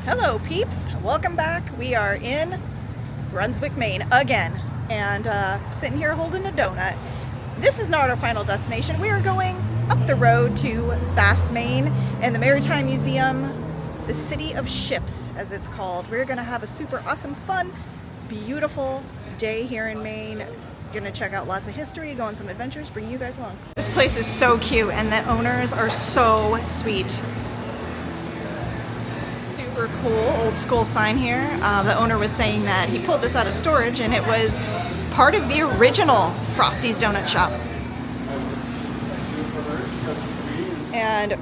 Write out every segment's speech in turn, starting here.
Hello peeps, welcome back. We are in Brunswick, Maine again, and sitting here holding a donut. This is not our final destination. We are going up the road to Bath, Maine, and the Maritime Museum, the City of Ships as it's called. We're gonna have a super awesome, fun, beautiful day here in Maine. Gonna check out lots of history, go on some adventures, bring you guys along. This place is so cute and the owners are so sweet. Super cool old school sign here. The owner was saying that he pulled this out of storage and it was part of the original Frosty's Donut Shop. And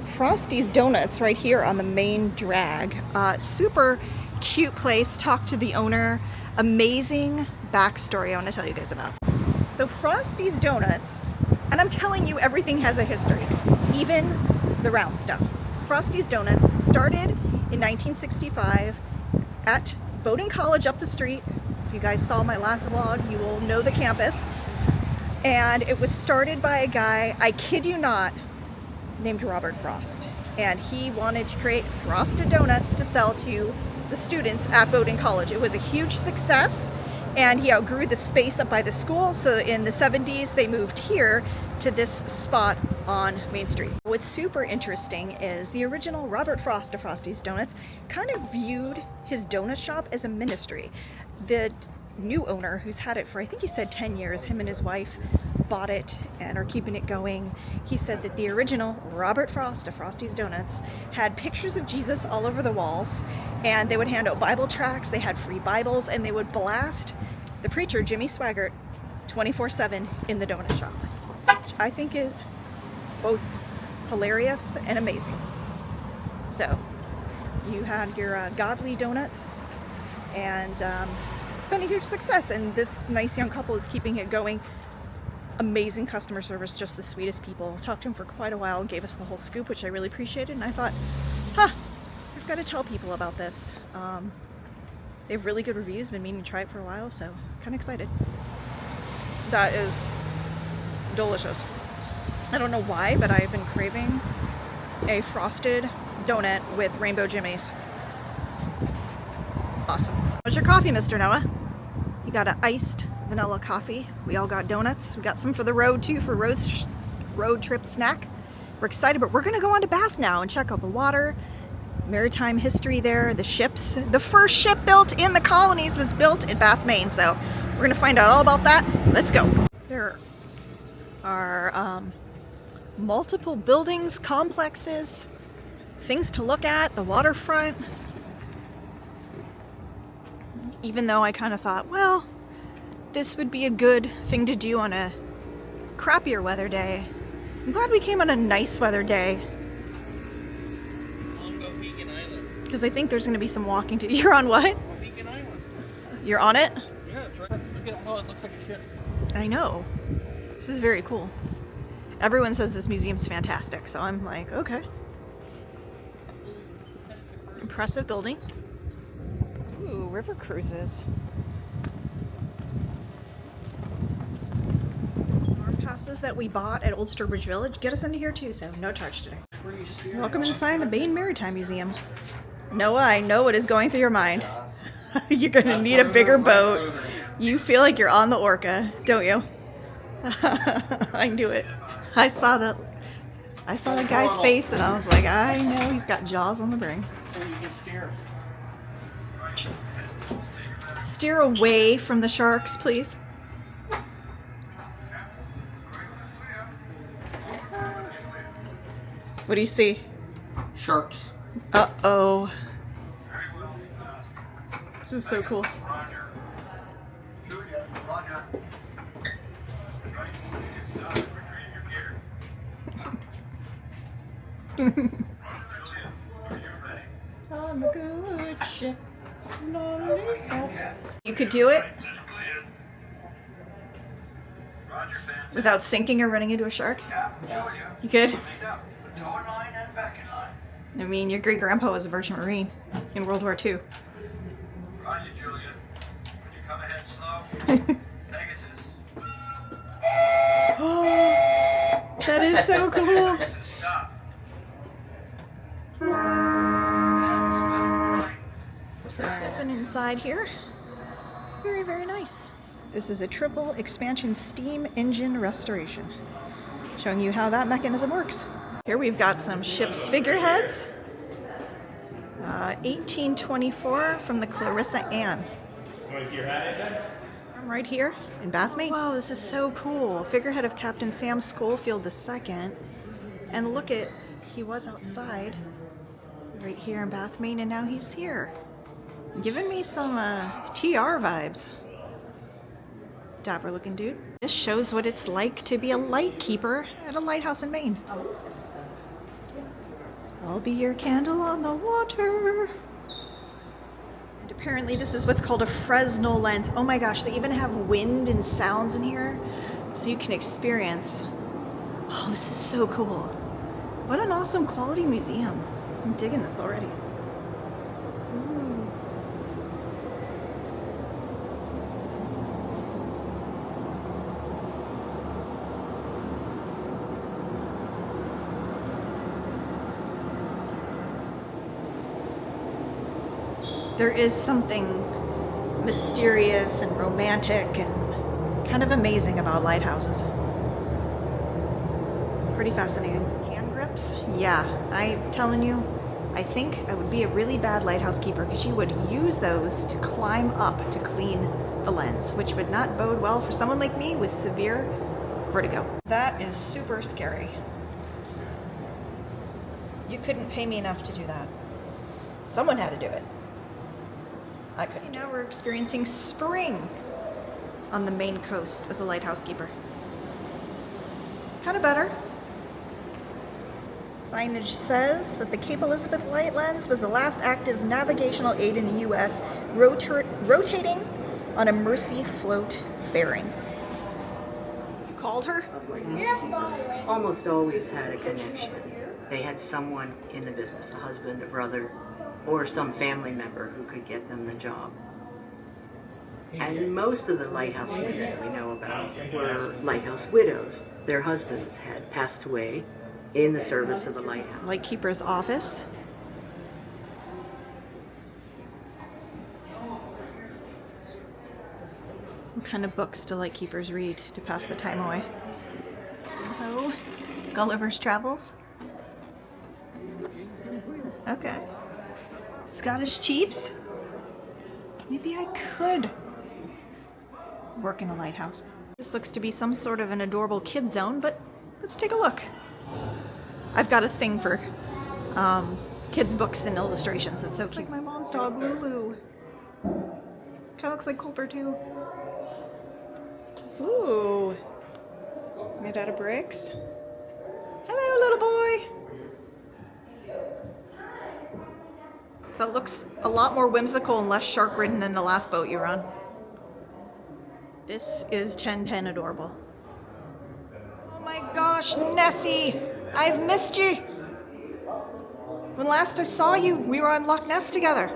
Frosty's Donuts right here on the main drag. Super cute place. Talked to the owner. Amazing backstory I want to tell you guys about. So Frosty's Donuts, and I'm telling you everything has a history, even the round stuff. Frosty's Donuts started in 1965 at Bowdoin College up the street. If you guys saw my last vlog, you will know the campus. And it was started by a guy, I kid you not, named Robert Frost. And he wanted to create frosted donuts to sell to the students at Bowdoin College. It was a huge success and he outgrew the space up by the school. So in the 70s, they moved here to this spot on Main Street. What's super interesting is the original Robert Frost of Frosty's Donuts kind of viewed his donut shop as a ministry. The new owner, who's had it for, I think he said 10 years, him and his wife bought it and are keeping it going. He said that the original Robert Frost of Frosty's Donuts had pictures of Jesus all over the walls, and they would hand out Bible tracts, they had free Bibles, and they would blast the preacher, Jimmy Swaggart, 24/7 in the donut shop, which I think is both hilarious and amazing. So you had your godly donuts, and it's been a huge success, and this nice young couple is keeping it going. Amazing customer service, just the sweetest people. Talked to him for quite a while, gave us the whole scoop, which I really appreciated, and I thought, I've got to tell people about this. They have really good reviews, been meaning to try it for a while, so kind of excited. That is delicious. I don't know why, but I've been craving a frosted donut with rainbow jimmies. Awesome. What's your coffee, Mr. Noah? You got an iced vanilla coffee. We all got donuts. We got some for the road too, for road trip snack. We're excited, but we're gonna go on to Bath now and check out the water, maritime history there, the ships. The first ship built in the colonies was built in Bath, Maine, so we're gonna find out all about that. Let's go. There are multiple buildings, complexes, things to look at, the waterfront. Even though I kind of thought, well, this would be a good thing to do on a crappier weather day. I'm glad we came on a nice weather day. Because I think there's going to be some walking to. You're on what? Beacon Island. You're on it? Yeah, look at how it looks like a ship. I know. This is very cool. Everyone says this museum's fantastic, so I'm like, okay. Impressive building. Ooh, river cruises. Farm passes that we bought at Old Sturbridge Village get us into here too, so no charge today. Welcome inside the Maine Maritime Museum. Noah, I know what is going through your mind. You're gonna need a bigger boat. You feel like you're on the Orca, don't you? I knew it. I saw the guy's face and I was like, I know he's got jaws on the bring. You can steer. Steer away from the sharks, please. What do you see? Sharks. Uh-oh. This is so cool. I'm a good ship. You could do it without sinking or running into a shark? You could? I mean, your great-grandpa was a merchant marine in World War II. Roger, Julia. Would you come ahead slow? Pegasus. That is so cool. Pegasus, stop. And inside here, very, very nice. This is a triple expansion steam engine restoration, showing you how that mechanism works. Here we've got some ship's figureheads. 1824 from the Clarissa Ann. I'm right here in Bath, Maine. Wow, this is so cool. Figurehead of Captain Sam Schofield II. And look at, he was outside right here in Bath, Maine, and now he's here. Giving me some TR vibes. Dapper looking dude. This shows what it's like to be a lightkeeper at a lighthouse in Maine. I'll be your candle on the water. And apparently this is what's called a Fresnel lens. Oh my gosh, they even have wind and sounds in here so you can experience. Oh, this is so cool. What an awesome quality museum. I'm digging this already. Ooh. There is something mysterious and romantic and kind of amazing about lighthouses. Pretty fascinating. Hand grips? Yeah, I'm telling you, I think I would be a really bad lighthouse keeper because you would use those to climb up to clean the lens, which would not bode well for someone like me with severe vertigo. That is super scary. You couldn't pay me enough to do that. Someone had to do it. I couldn't. Now we're experiencing spring on the Maine coast as a lighthouse keeper. Kind of better. Signage says that the Cape Elizabeth light lens was the last active navigational aid in the U.S. rotating on a Mersey float bearing. You called her? Almost always had a connection. They had someone in the business, a husband, a brother, or some family member who could get them the job. And most of the lighthouse women we know about were lighthouse widows. Their husbands had passed away in the service of the lighthouse. Lightkeeper's office. What kind of books do lightkeepers read to pass the time away? Oh, Gulliver's Travels? Okay. Scottish Chiefs? Maybe I could work in a lighthouse. This looks to be some sort of an adorable kid zone, but let's take a look. I've got a thing for kids' books and illustrations. It's so cute. Like my mom's dog, Lulu. Kind of looks like Culper too. Ooh. Made out of bricks. Hello, little boy. That looks a lot more whimsical and less shark-ridden than the last boat you were on. This is 1010 adorable. Oh my gosh, Nessie! I've missed you! When last I saw you, we were on Loch Ness together.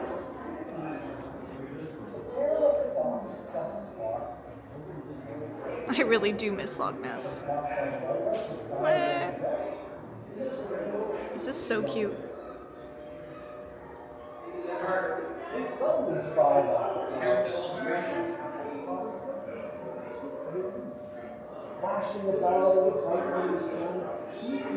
I really do miss Loch Ness. This is so cute. Here's the illustration.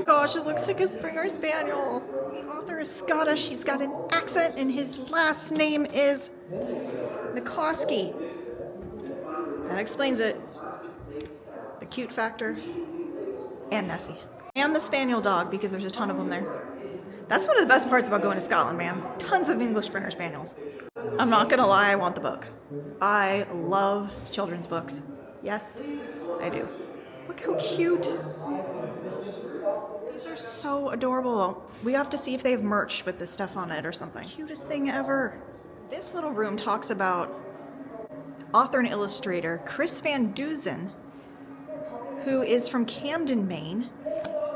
Gosh, it looks like a Springer Spaniel. The author is Scottish. He's got an accent, and his last name is McCloskey. That explains it. The cute factor, and Nessie. And the Spaniel dog, because there's a ton of them there. That's one of the best parts about going to Scotland, man. Tons of English Springer Spaniels. I'm not gonna lie, I want the book. I love children's books. Yes, I do. Look how cute. These are so adorable. We have to see if they have merch with this stuff on it or something. Cutest thing ever. This little room talks about author and illustrator Chris Van Duzen, who is from Camden, Maine,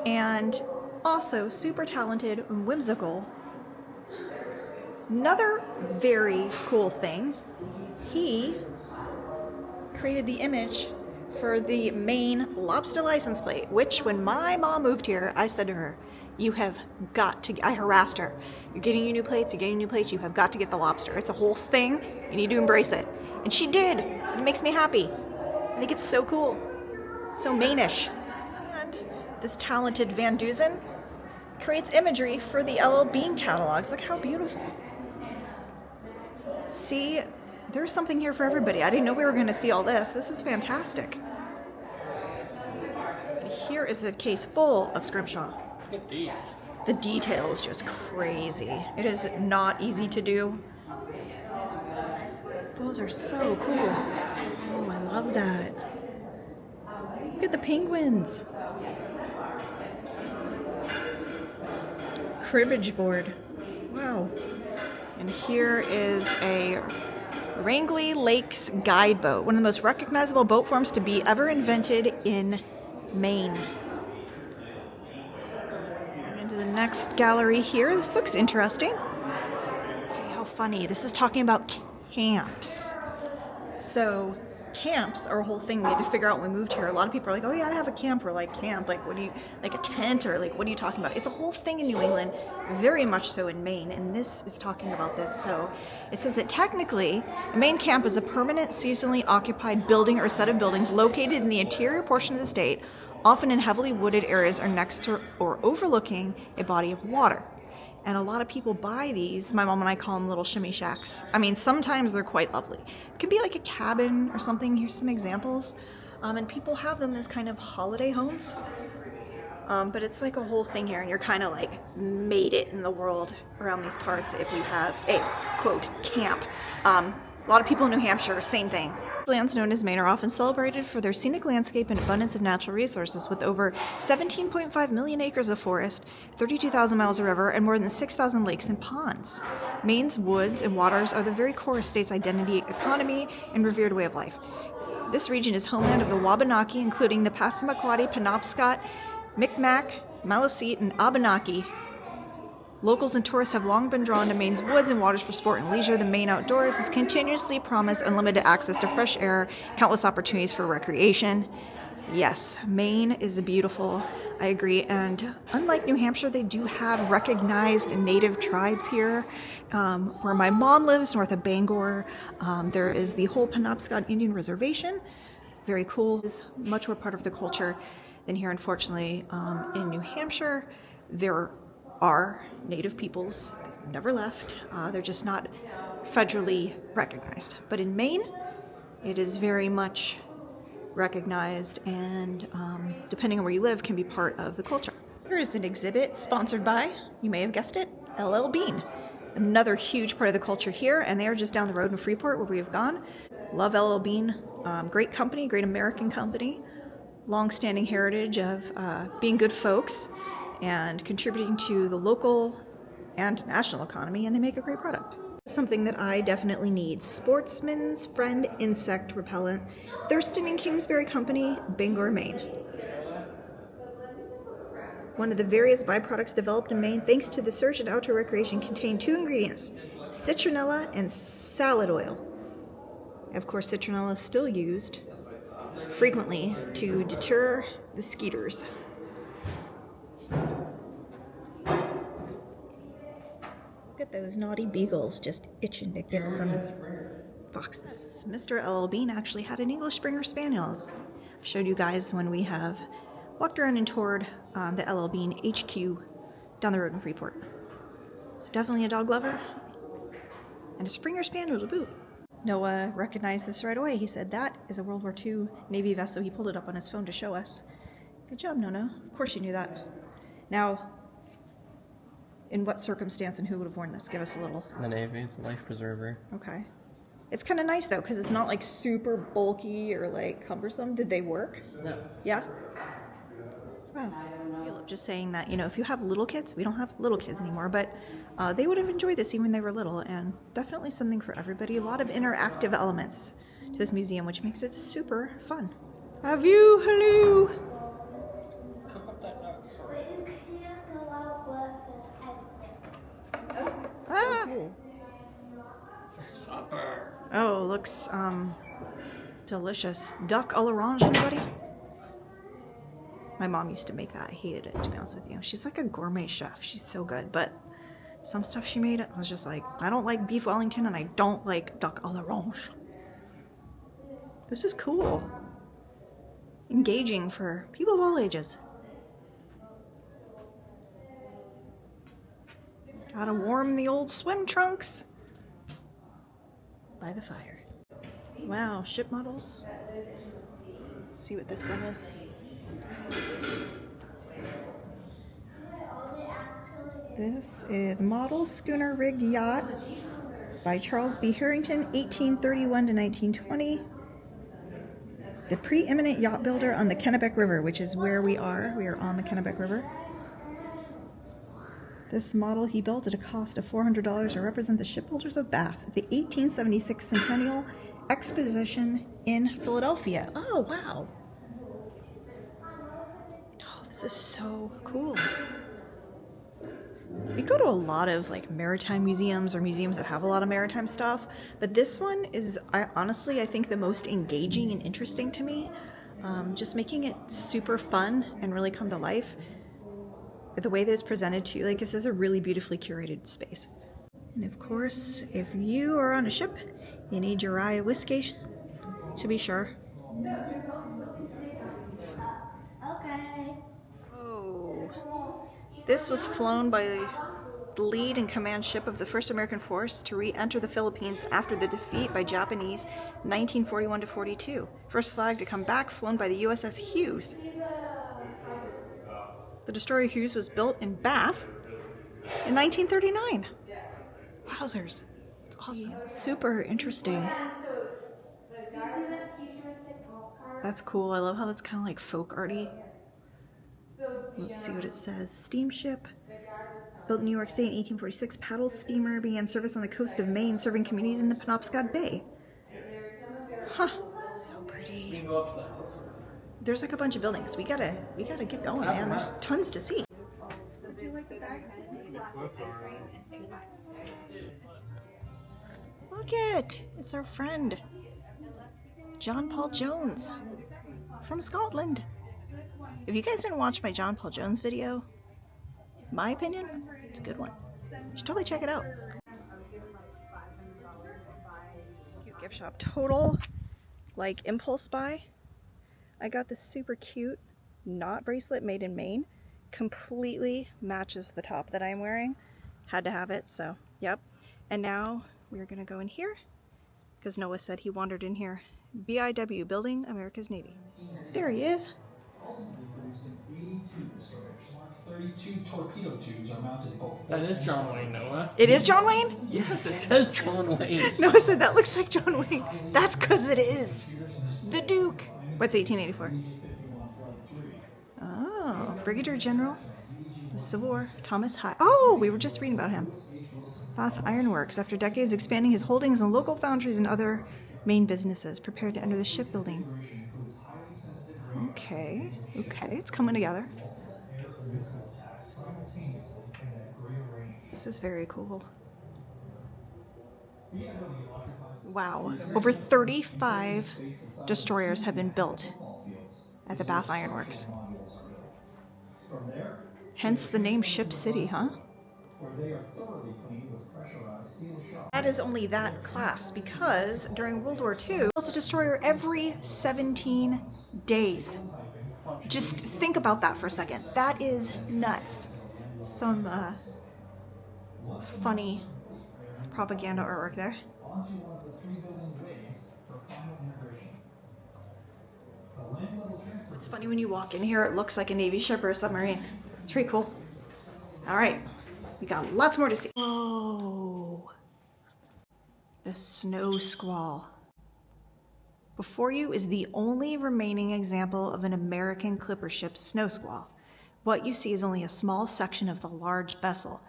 and also super talented and whimsical. Another very cool thing, he created the image for the Maine lobster license plate, which when my mom moved here, I said to her, You have got to, I harassed her. You're getting your new plates, you're getting new plates, you have got to get the lobster. It's a whole thing, you need to embrace it. And she did, it makes me happy. I think it's so cool, so Maine-ish. And this talented Van Duzen creates imagery for the L.L. Bean catalogs. Look how beautiful. See, there's something here for everybody. I didn't know we were going to see all this. This is fantastic. And here is a case full of scrimshaw. Look at these. The detail is just crazy. It is not easy to do. Those are so cool. Oh, I love that. Look at the penguins. Cribbage board. Wow. And here is a Rangeley Lakes guide boat, one of the most recognizable boat forms to be ever invented in Maine. Into the next gallery here. This looks interesting. Okay, how funny. This is talking about camps. So camps are a whole thing we had to figure out when we moved here. A lot of people are like, oh yeah, I have a camp. We're like, camp, like what do you, like a tent, or like what are you talking about? It's a whole thing in New England, very much so in Maine, and this is talking about this. So it says that technically a Maine camp is a permanent seasonally occupied building or set of buildings located in the interior portion of the state, often in heavily wooded areas or next to or overlooking a body of water. And a lot of people buy these. My mom and I call them little shimmy shacks. I mean, sometimes they're quite lovely. It can be like a cabin or something. Here's some examples. And people have them as kind of holiday homes. But it's like a whole thing here, and you're kind of like made it in the world around these parts if you have a, quote, camp. A lot of people in New Hampshire, same thing. Lands known as Maine are often celebrated for their scenic landscape and abundance of natural resources, with over 17.5 million acres of forest, 32,000 miles of river, and more than 6,000 lakes and ponds. Maine's woods and waters are the very core of the state's identity, economy, and revered way of life. This region is homeland of the Wabanaki, including the Passamaquoddy, Penobscot, Micmac, Maliseet, and Abenaki. Locals and tourists have long been drawn to Maine's woods and waters for sport and leisure. The Maine outdoors has continuously promised unlimited access to fresh air, countless opportunities for recreation. Yes, Maine is beautiful. I agree. And unlike New Hampshire, they do have recognized native tribes here. Where my mom lives, north of Bangor, there is the whole Penobscot Indian Reservation. Very cool. It's much more part of the culture than here, unfortunately. In New Hampshire, there are native peoples. They've never left. They're just not federally recognized. But in Maine, it is very much recognized, and depending on where you live, can be part of the culture. Here is an exhibit sponsored by, you may have guessed it, L.L. Bean. Another huge part of the culture here, and they are just down the road in Freeport where we have gone. Love L.L. Bean. Great company, great American company. Long-standing heritage of being good folks and contributing to the local and national economy, and they make a great product. Something that I definitely need. Sportsman's Friend Insect Repellent. Thurston and Kingsbury Company, Bangor, Maine. One of the various byproducts developed in Maine thanks to the surge in outdoor recreation contain two ingredients, citronella and salad oil. Of course, citronella is still used frequently to deter the skeeters. Look at those naughty beagles just itching to get some foxes. Mr. L.L. Bean actually had an English Springer Spaniel. I've showed you guys when we have walked around and toured the L.L. Bean HQ down the road in Freeport. So definitely a dog lover and a Springer Spaniel to boot. Noah recognized this right away. He said that is a World War II Navy vessel. He pulled it up on his phone to show us. Good job, Nona. Of course you knew that. Now, in what circumstance and who would have worn this? Give us a little. The Navy, it's a life preserver. Okay. It's kind of nice though, because it's not like super bulky or like cumbersome. Did they work? No. Yeah? Wow. I feel just saying that, you know, if you have little kids, we don't have little kids anymore, but they would have enjoyed this even when they were little, and definitely something for everybody. A lot of interactive elements to this museum, which makes it super fun. Have you? Hello. Ah. Supper. Oh, looks delicious. Duck à l'orange, anybody? My mom used to make that. I hated it, to be honest with you. She's like a gourmet chef. She's so good, but some stuff she made, I was just like, I don't like beef Wellington and I don't like duck à l'orange. This is cool. Engaging for people of all ages. Gotta warm the old swim trunks by the fire. Wow, ship models. See what this one is. This is Model Schooner Rigged Yacht by Charles B. Harrington, 1831 to 1920. The preeminent yacht builder on the Kennebec River, which is where we are. We are on the Kennebec River. This model he built at a cost of $400 to represent the shipbuilders of Bath at the 1876 Centennial Exposition in Philadelphia. Oh, wow. Oh, this is so cool. We go to a lot of like maritime museums or museums that have a lot of maritime stuff, but this one is, I think, the most engaging and interesting to me. Just making it super fun and really come to life. The way that it's presented to you, like, this is a really beautifully curated space. And of course, if you are on a ship, you need your rye whiskey, to be sure. Okay. Oh, this was flown by the lead and command ship of the first American force to re-enter the Philippines after the defeat by Japanese 1941 to 42. First flag to come back, flown by the USS Hughes. The destroyer Hughes was built in Bath in 1939. Wowzers. That's awesome. Super interesting. That's cool. I love how it's kind of like folk arty. Let's see what it says. Steamship. Built in New York State in 1846, paddle steamer began service on the coast of Maine, serving communities in the Penobscot Bay. Huh. So pretty. You can go up to the house. There's like a bunch of buildings. We gotta get going, man. There's tons to see. Would you like the bag? Look it! It's our friend, John Paul Jones from Scotland. If you guys didn't watch my John Paul Jones video, my opinion, it's a good one. You should totally check it out. Cute gift shop. Total, like, impulse buy. I got this super cute knot bracelet made in Maine. Completely matches the top that I'm wearing. Had to have it, so yep. And now we're gonna go in here because Noah said he wandered in here. BIW, Building America's Navy. There he is. 32 torpedo tubes are mounted in both. That is John Wayne, Noah. It is John Wayne? Yes, it says John Wayne. Noah said that looks like John Wayne. That's because it is. The Duke. What's 1884? Oh, Brigadier General, the Civil War, Thomas Hyde. Oh, we were just reading about him. Bath Iron Works, after decades expanding his holdings in local foundries and other Maine businesses, prepared to enter the shipbuilding. Okay, it's coming together. This is very cool. Wow, over 35 destroyers have been built at the Bath Iron Works. Hence the name Ship City, huh? That is only that class, because during World War II, built a destroyer every 17 days. Just think about that for a second. That is nuts. Some funny propaganda artwork there. It's funny when you walk in here, it looks like a Navy ship or a submarine. It's pretty cool. All right, we got lots more to see. Whoa, the Snow Squall. Before you is the only remaining example of an American clipper ship, Snow Squall. What you see is only a small section of the large vessel.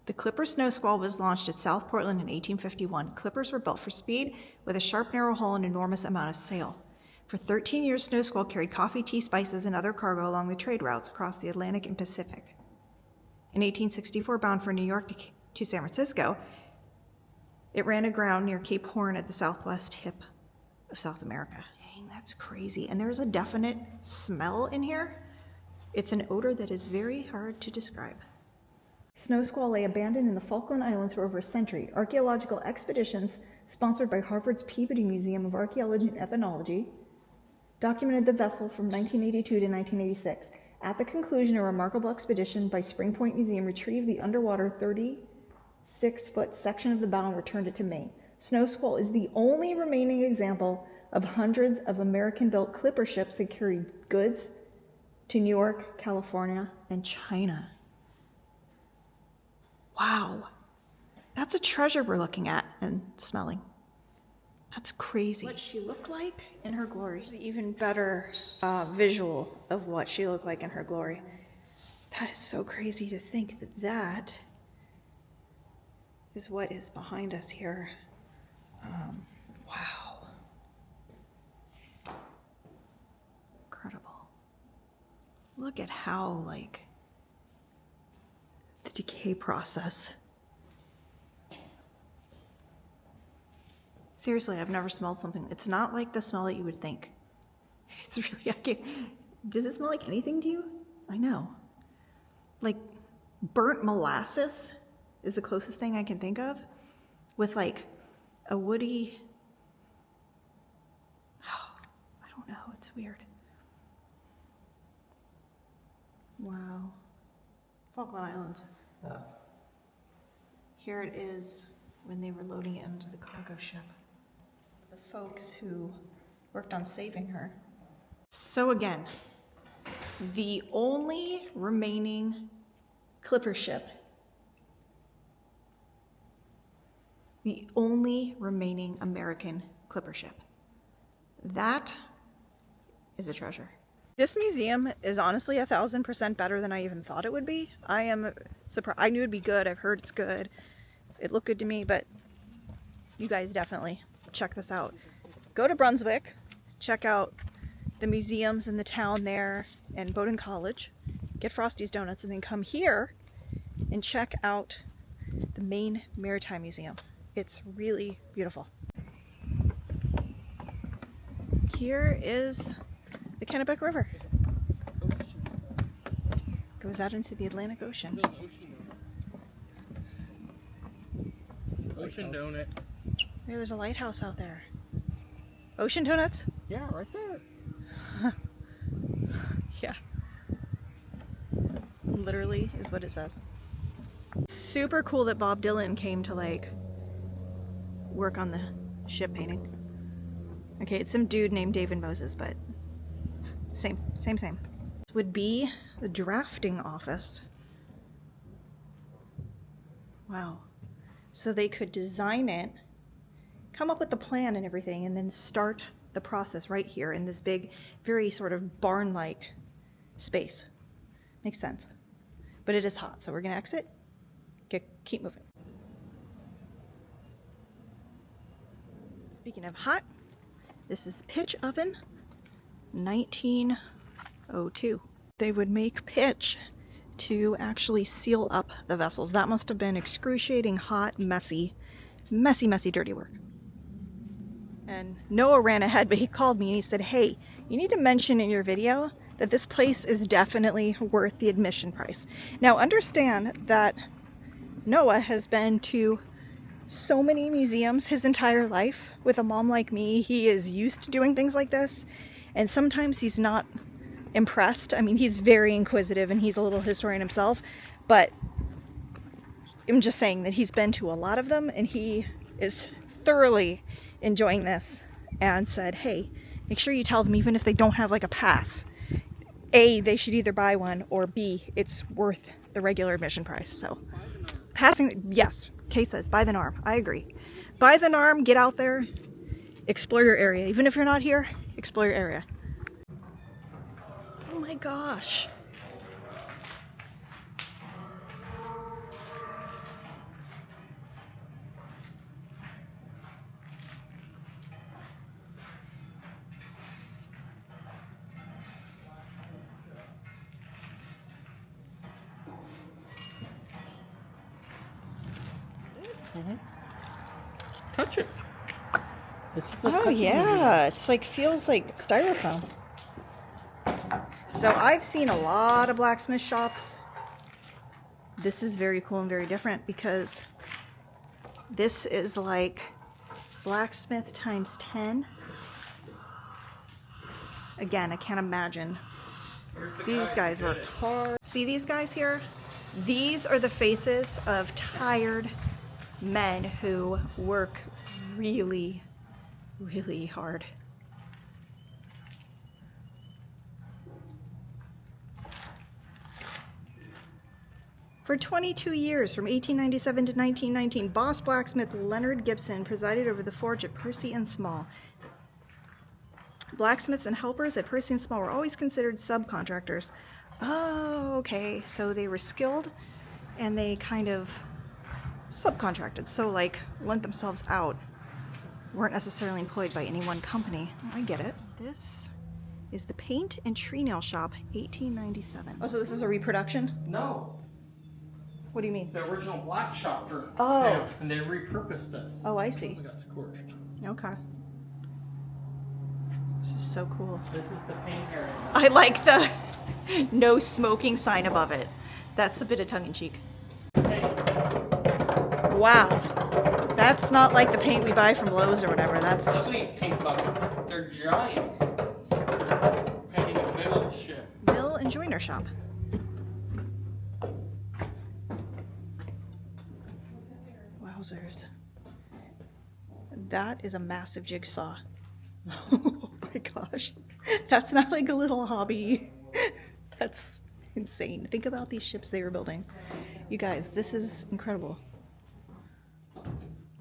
The clipper Snow Squall was launched at South Portland in 1851. Clippers were built for speed with a sharp, narrow hull and enormous amount of sail. For 13 years, Snow Squall carried coffee, tea, spices, and other cargo along the trade routes across the Atlantic and Pacific. In 1864, bound from New York to San Francisco, it ran aground near Cape Horn at the southwest tip of South America. Dang, that's crazy. And there's a definite smell in here. It's an odor that is very hard to describe. Snow Squall lay abandoned in the Falkland Islands for over a century. Archaeological expeditions sponsored by Harvard's Peabody Museum of Archaeology and Ethnology documented the vessel from 1982 to 1986. At the conclusion, a remarkable expedition by Spring Point Museum retrieved the underwater 36-foot section of the bow and returned it to Maine. Snow Squall is the only remaining example of hundreds of American-built clipper ships that carried goods to New York, California, and China. Wow. That's a treasure we're looking at and smelling. That's crazy. What she looked like in her glory. The even better visual of what she looked like in her glory. That is so crazy to think that that is what is behind us here. Wow. Incredible. Look at how, like, the decay process. Seriously, I've never smelled something. It's not like the smell that you would think. It's really, I can't, does it smell like anything to you? I know. Like burnt molasses is the closest thing I can think of, with like a woody, I don't know, it's weird. Wow. Falkland Islands. Here it is when they were loading it into the cargo ship. The folks who worked on saving her. So again, the only remaining clipper ship, the only remaining American clipper ship. That is a treasure. This museum is honestly 1,000% better than I even thought it would be. I am surprised. I knew it'd be good. I've heard it's good. It looked good to me, but you guys definitely check this out. Go to Brunswick, check out the museums in the town there and Bowdoin College, get Frosty's Donuts, and then come here and check out the Maine Maritime Museum. It's really beautiful. Here is the Kennebec River. Goes out into the Atlantic Ocean. Ocean donut. Hey, there's a lighthouse out there. Ocean donuts? Yeah, right there. Yeah. Literally is what it says. Super cool that Bob Dylan came to like work on the ship painting. Okay, it's some dude named David Moses, but same. This would be the drafting office. Wow. So they could design it, come up with the plan and everything, and then start the process right here in this big, very sort of barn-like space. Makes sense. But it is hot, so we're gonna exit, keep moving. Speaking of hot, this is pitch oven, 1902. They would make pitch to actually seal up the vessels. That must have been excruciating, hot, messy, dirty work. And Noah ran ahead, but he called me and he said, hey, you need to mention in your video that this place is definitely worth the admission price. Now understand that Noah has been to so many museums his entire life. With a mom like me, he is used to doing things like this, and sometimes he's not impressed. I mean, he's very inquisitive and he's a little historian himself, but I'm just saying that he's been to a lot of them and he is thoroughly enjoying this, and said, hey, make sure you tell them, even if they don't have like a pass, A, they should either buy one, or B, it's worth the regular admission price. So passing, yes, Kay says buy the NARM. I agree. Buy the NARM, get out there, explore your area. Even if you're not here, explore your area. Oh my gosh. Touch it. This is Oh yeah, it's like, feels like styrofoam. So I've seen a lot of blacksmith shops. This is very cool and very different because this is like blacksmith times 10. Again, I can't imagine. These guys work hard. See these guys here? These are the faces of tired men who work really, really hard. For 22 years, from 1897 to 1919, boss blacksmith Leonard Gibson presided over the forge at Percy and Small. Blacksmiths and helpers at Percy and Small were always considered subcontractors. Oh, okay. So they were skilled and they kind of subcontracted. So like lent themselves out. Weren't necessarily employed by any one company. I get it. This is the Paint and Tree Nail Shop, 1897. Oh, so this is a reproduction? No, What do you mean? the original black shop. Oh. And they repurposed this. Oh, I see. It got scorched. Okay. This is so cool. This is the paint area. I like the no smoking sign above it. That's a bit of tongue-in-cheek. Hey, Wow. That's not like the paint we buy from Lowe's or whatever. That's... look at these paint buckets. They're giant. Painting in the middle of the ship. Mill and Joiner Shop. Wowzers. That is a massive jigsaw. Oh my gosh. That's not like a little hobby. That's insane. Think about these ships they were building. You guys, this is incredible.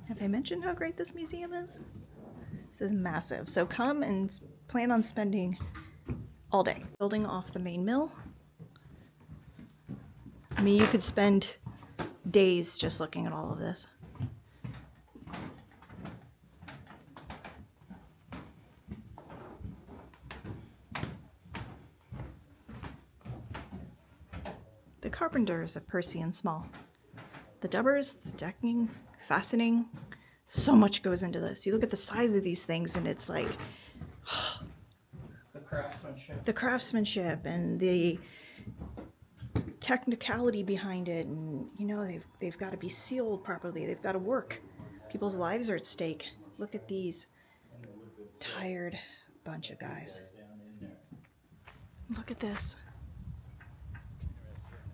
Have I mentioned how great this museum is? This is massive. So come and plan on spending all day building off the main mill. I mean, you could spend days just looking at all of this. The carpenters of Percy and Small. The dubbers, the decking, fastening, so much goes into this. You look at the size of these things and it's like The craftsmanship. the craftsmanship and the technicality behind it, and you know they've got to be sealed properly. They've got to work. People's lives are at stake. Look at these tired bunch of guys. Look at this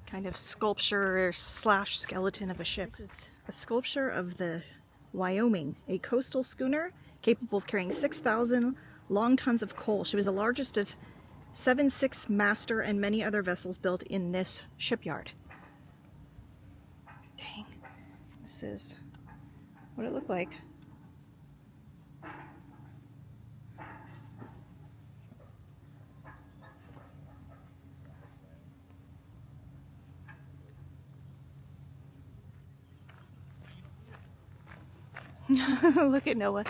kind of sculpture slash skeleton of a ship. This is a sculpture of the Wyoming, a coastal schooner capable of carrying 6,000 long tons of coal. She was the largest of 7 master and many other vessels built in this shipyard. Dang. This is what it looked like. Look at Noah.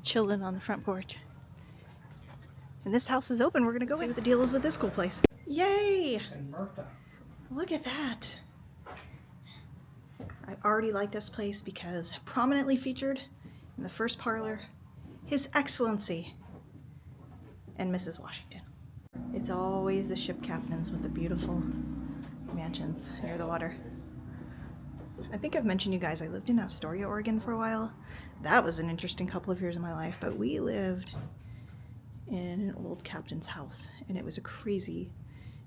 Chilling on the front porch. And this house is open. We're gonna go see what the deal is with this cool place. Yay! And Murta. Look at that. I already like this place because prominently featured in the first parlor, His Excellency and Mrs. Washington. It's always the ship captains with the beautiful mansions near the water. I think I've mentioned you guys, I lived in Astoria, Oregon for a while. That was an interesting couple of years of my life, but we lived in an old captain's house and it was a crazy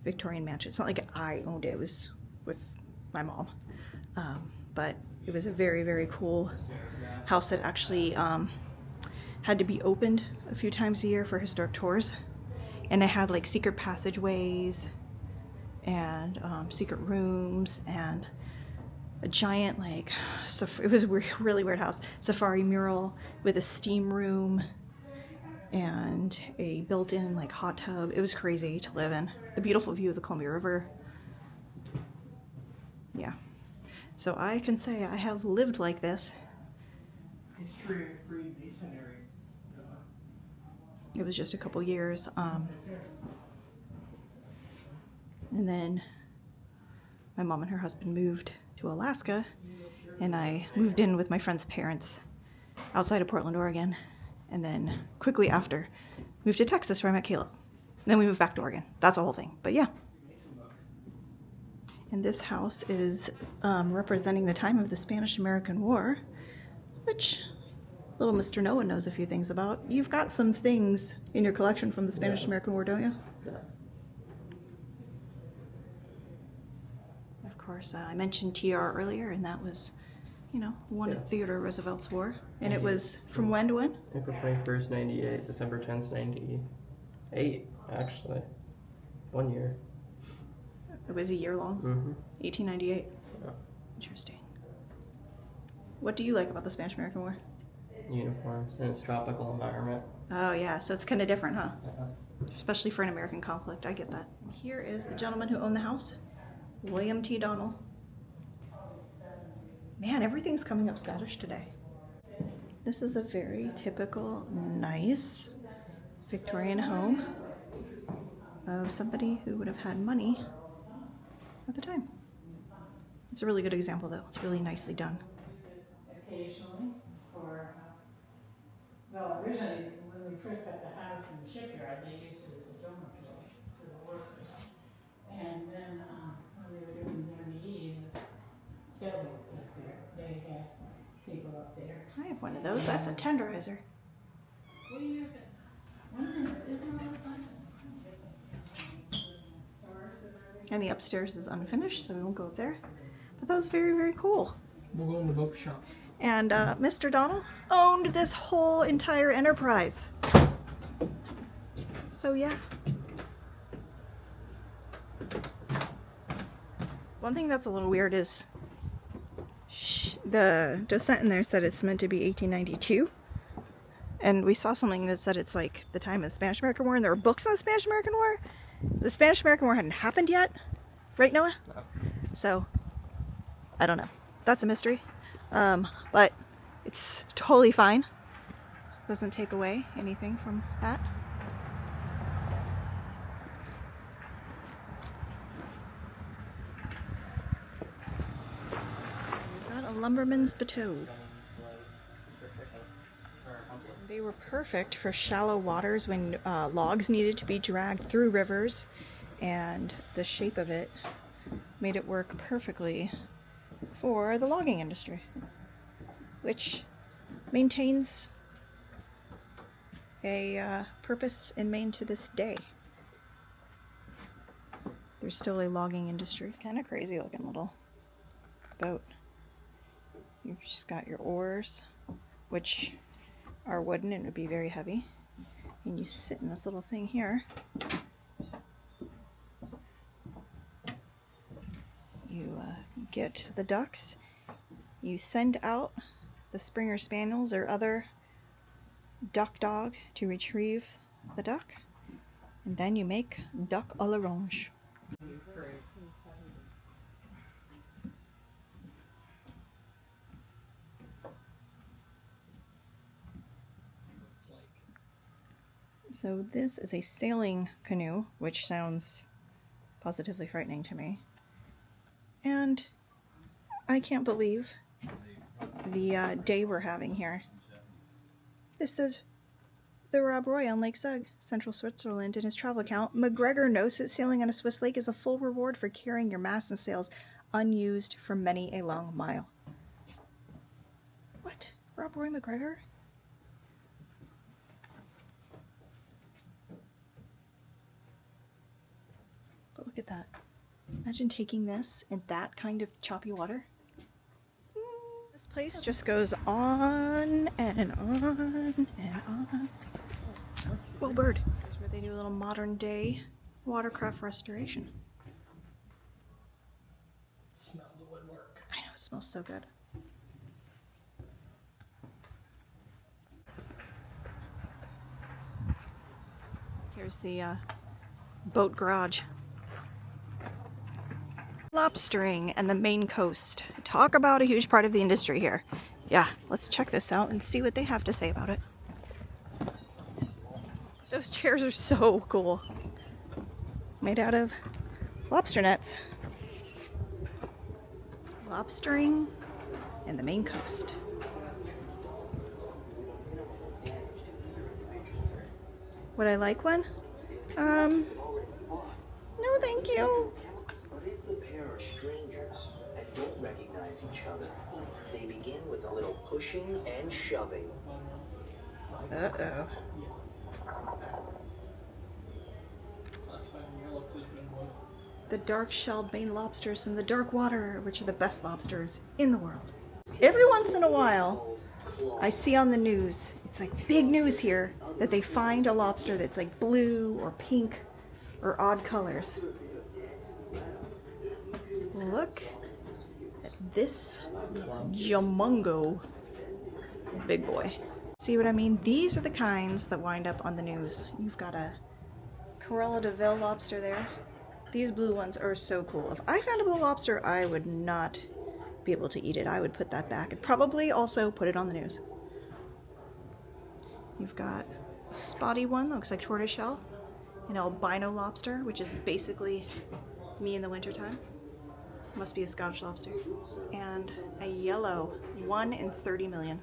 Victorian mansion. It's not like I owned it, it was with my mom. But it was a very, very cool house that actually had to be opened a few times a year for historic tours. And it had like secret passageways and secret rooms and a giant like, it was a really weird house, safari mural with a steam room and a built-in like hot tub. It was crazy to live in. The beautiful view of the Columbia River. Yeah. So I can say I have lived like this. History of Freemasonry. It was just a couple years. And then my mom and her husband moved to Alaska, and I moved in with my friend's parents outside of Portland, Oregon. and then quickly after moved to Texas where I met Caleb. Then we moved back to Oregon. That's a whole thing, but yeah. And this house is representing the time of the Spanish-American War, which little Mr. Noah knows a few things about. You've got some things in your collection from the Spanish-American War, don't you? Of course, I mentioned TR earlier, and that was, you know, one of Theodore Roosevelt's war. And it was from when to when? April 21st, 98, December 10th, 98, actually. 1 year. It was a year long? Mm-hmm. 1898? Yeah. Interesting. What do you like about the Spanish-American War? Uniforms and its tropical environment. Oh yeah, so it's kind of different, huh? Yeah. Especially for an American conflict, I get that. Here is the gentleman who owned the house, William T. Donnell. Man, everything's coming up Scottish today. This is a very typical, nice Victorian home of somebody who would have had money at the time. It's a really good example though. It's really nicely done. Occasionally for, well, originally when we first got the house in the shipyard, they used it as a dormitory for the workers. And then when they were doing the ME, the sailboat up there, they had people up there. I have one of those. That's a tenderizer. We use it. One thing that isn't always like And the upstairs is unfinished, so we won't go up there. But that was very, very cool. We'll go in the boat shop. And Mr. Donnell owned this whole entire enterprise. So yeah. One thing that's a little weird is the docent in there said it's meant to be 1892. And we saw something that said it's like the time of the Spanish-American War, and there were books on the Spanish-American War. The Spanish-American War hadn't happened yet. Right, Noah? No. So, I don't know. That's a mystery. But it's totally fine. Doesn't take away anything from that. We've got a lumberman's bateau. They were perfect for shallow waters when logs needed to be dragged through rivers, and the shape of it made it work perfectly for the logging industry, which maintains a purpose in Maine to this day. There's still a logging industry. It's kind of crazy looking little boat. You've just got your oars, which are wooden and would be very heavy, and you sit in this little thing here. You get the ducks, you send out the Springer Spaniels or other duck dog to retrieve the duck, and then you make duck à l'orange. So this is a sailing canoe, which sounds positively frightening to me. And I can't believe the day we're having here. This is the Rob Roy on Lake Zug, Central Switzerland, in his travel account. McGregor knows that sailing on a Swiss lake is a full reward for carrying your masts and sails unused for many a long mile. What? Rob Roy McGregor? But look at that. Imagine taking this in that kind of choppy water. This place just goes on and on and on. Whoa, bird. This is where they do a little modern day watercraft restoration. Smell the woodwork. I know, it smells so good. Here's the boat garage. Lobstering and the Maine coast. Talk about a huge part of the industry here. Yeah, let's check this out and see what they have to say about it. Those chairs are so cool. Made out of lobster nets. Lobstering and the Maine coast. Would I like one? No, thank you. But if the pair are strangers and don't recognize each other, they begin with a little pushing and shoving. Uh-oh. The dark-shelled Maine lobsters from the dark water, which are the best lobsters in the world. Every once in a while, I see on the news, it's like big news here, that they find a lobster that's like blue or pink or odd colors. Look at this Jamungo big boy. See what I mean? These are the kinds that wind up on the news. You've got a Corella de Vil lobster there. These blue ones are so cool. If I found a blue lobster, I would not be able to eat it. I would put that back and probably also put it on the news. You've got a spotty one that looks like tortoiseshell, an albino lobster, which is basically me in the wintertime. Must be a Scottish lobster. And a yellow, 1 in 30 million.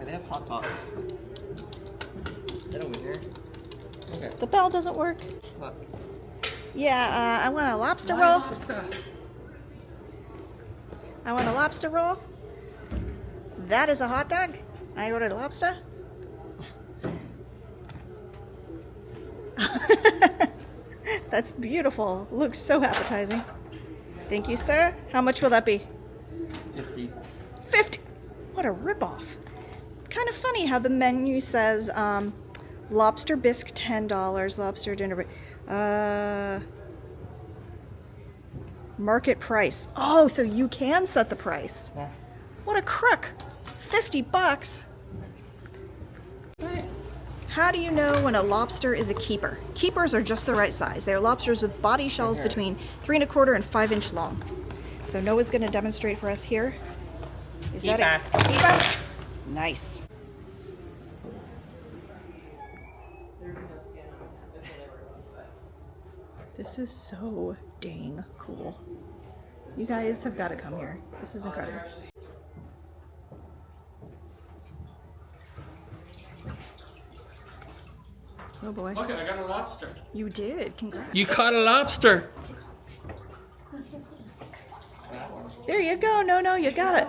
They have hot dogs. Is that over here? Okay. The bell doesn't work. Look. Yeah, I want a lobster roll. I want a lobster roll. That is a hot dog. I ordered a lobster. That's beautiful. Looks so appetizing. Thank you, sir. How much will that be? 50. 50. What a ripoff. Kind of funny how the menu says lobster bisque $10, lobster dinner. Market price. Oh, so you can set the price. Yeah. What a crook. 50 bucks. How do you know when a lobster is a keeper? Keepers are just the right size. They're lobsters with body shells between 3 1/4 and 5 inch long. So Noah's going to demonstrate for us here. Is that a keeper? Nice. This is so dang cool. You guys have got to come here. This is incredible. Oh boy. Look, I got a lobster. You did. Congrats. You caught a lobster. There you go. No, you got it.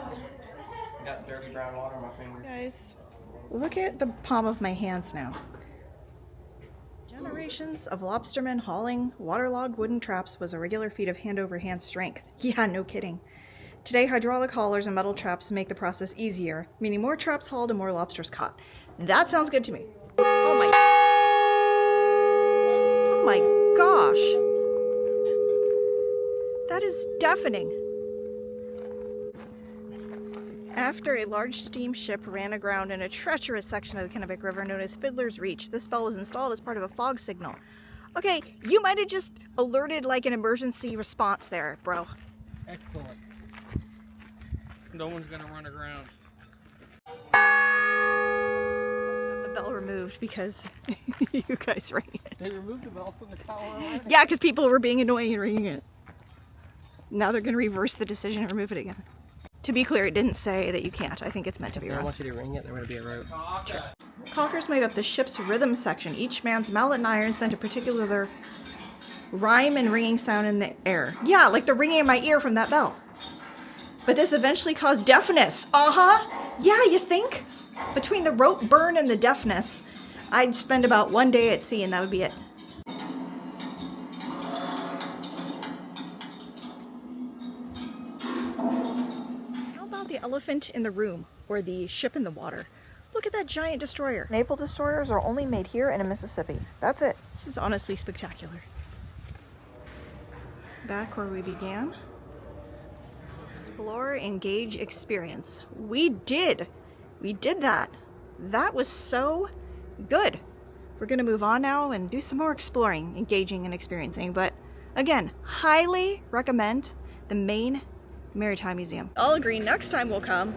Got dirty brown water on my finger. Guys, look at the palm of my hands now. Generations of lobstermen hauling waterlogged wooden traps was a regular feat of hand-over-hand strength. Yeah, no kidding. Today, hydraulic haulers and metal traps make the process easier, meaning more traps hauled and more lobsters caught. That sounds good to me. Oh my gosh. That is deafening. After a large steamship ran aground in a treacherous section of the Kennebec River known as Fiddler's Reach, this bell was installed as part of a fog signal. Okay, you might have just alerted like an emergency response there, bro. Excellent. No one's gonna run aground. Have the bell removed because you guys rang it. They removed the bell from the tower already? Yeah, because people were being annoying and ringing it. Now they're going to reverse the decision and remove it again. To be clear, it didn't say that you can't. I think it's meant to be If they wrong. want you to ring it, there would be a rope. Caulkers made up the ship's rhythm section. Each man's mallet and iron sent a particular rhyme and ringing sound in the air. Yeah, like the ringing in my ear from that bell. But this eventually caused deafness. Yeah, you think? Between the rope burn and the deafness, I'd spend about 1 day at sea and that would be it. How about the elephant in the room or the ship in the water? Look at that giant destroyer. Naval Destroyers are only made here and in Mississippi. That's it. This is honestly spectacular. Back where we began. Explore, engage, experience. We did that. That was so good. We're gonna move on now and do some more exploring, engaging, and experiencing. But again, highly recommend the Maine Maritime Museum. I'll agree next time we'll come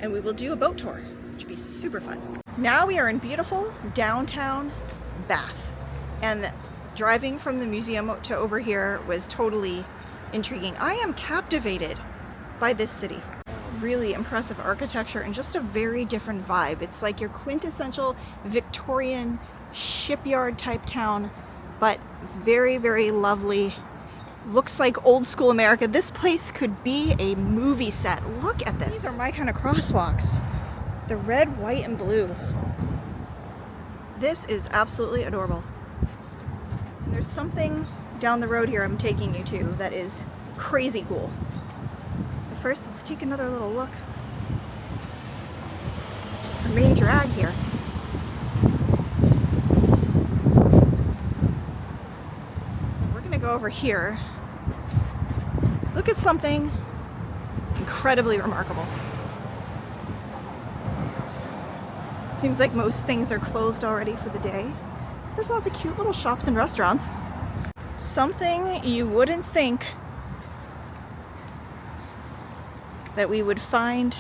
and we will do a boat tour, which would be super fun. Now we are in beautiful downtown Bath, and driving from the museum to over here was totally intriguing. I am captivated by this city. really impressive architecture and just a very different vibe. It's like your quintessential Victorian shipyard type town, but very, very lovely. Looks like old school America. This place could be a movie set. Look at this. These are my kind of crosswalks. The red, white, and blue. This is absolutely adorable. And there's something down the road here I'm taking you to that is crazy cool. But first, let's take another little look. The main drag here. We're gonna go over here. Look at something incredibly remarkable. Seems like most things are closed already for the day. There's lots of cute little shops and restaurants. Something you wouldn't think that we would find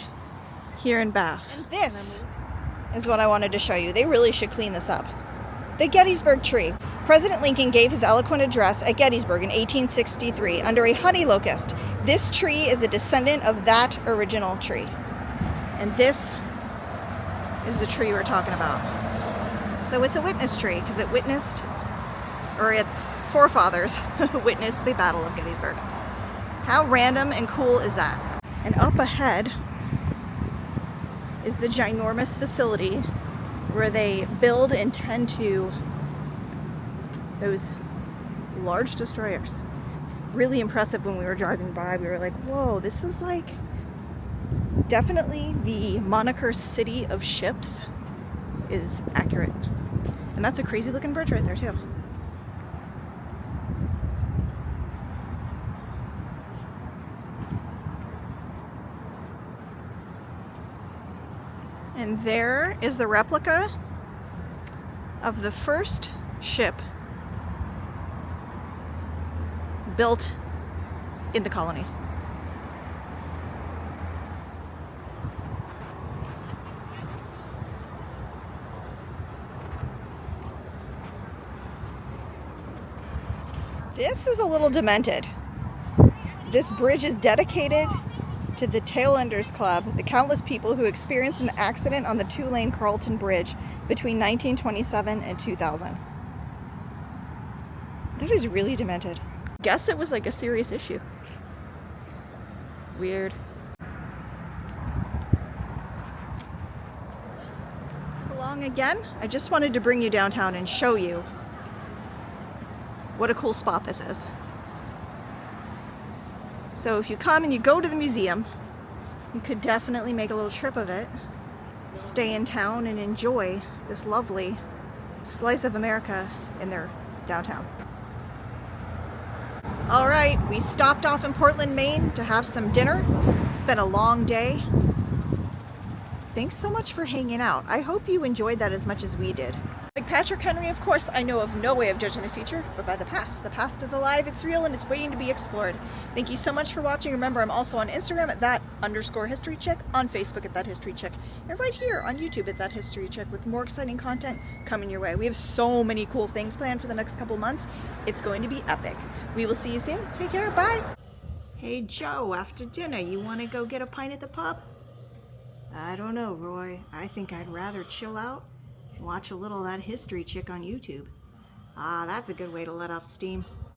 here in Bath. And this is what I wanted to show you. They really should clean this up. The Gettysburg tree. President Lincoln gave his eloquent address at Gettysburg in 1863 under a honey locust. This tree is a descendant of that original tree. And this is the tree we're talking about. So it's a witness tree because it witnessed, or its forefathers witnessed the Battle of Gettysburg. How random and cool is that? And up ahead is the ginormous facility where they build and tend to those large destroyers. Really impressive. When we were driving by, we were like, whoa, this is like definitely the moniker city of ships is accurate. And that's a crazy looking bridge right there too. And there is the replica of the first ship built in the colonies. This is a little demented. This bridge is dedicated to the Tailenders Club, the countless people who experienced an accident on the two-lane Carlton Bridge between 1927 and 2000. That is really demented. Guess it was like a serious issue. Weird. Along again, I just wanted to bring you downtown and show you what a cool spot this is. So if you come and you go to the museum, you could definitely make a little trip of it, stay in town and enjoy this lovely slice of America in their downtown. All right, we stopped off in Portland, Maine to have some dinner. It's been a long day. Thanks so much for hanging out. I hope you enjoyed that as much as we did. Like Patrick Henry, of course, I know of no way of judging the future, but by the past. The past is alive, it's real, and it's waiting to be explored. Thank you so much for watching. Remember, I'm also on Instagram at @that_historychick, on Facebook at @thathistorychick, and right here on YouTube at @thathistorychick with more exciting content coming your way. We have so many cool things planned for the next couple months. It's going to be epic. We will see you soon. Take care. Bye. Hey, Joe, after dinner, you want to go get a pint at the pub? I don't know, Roy. I think I'd rather chill out and watch a little of That History Chick on YouTube. Ah, that's a good way to let off steam.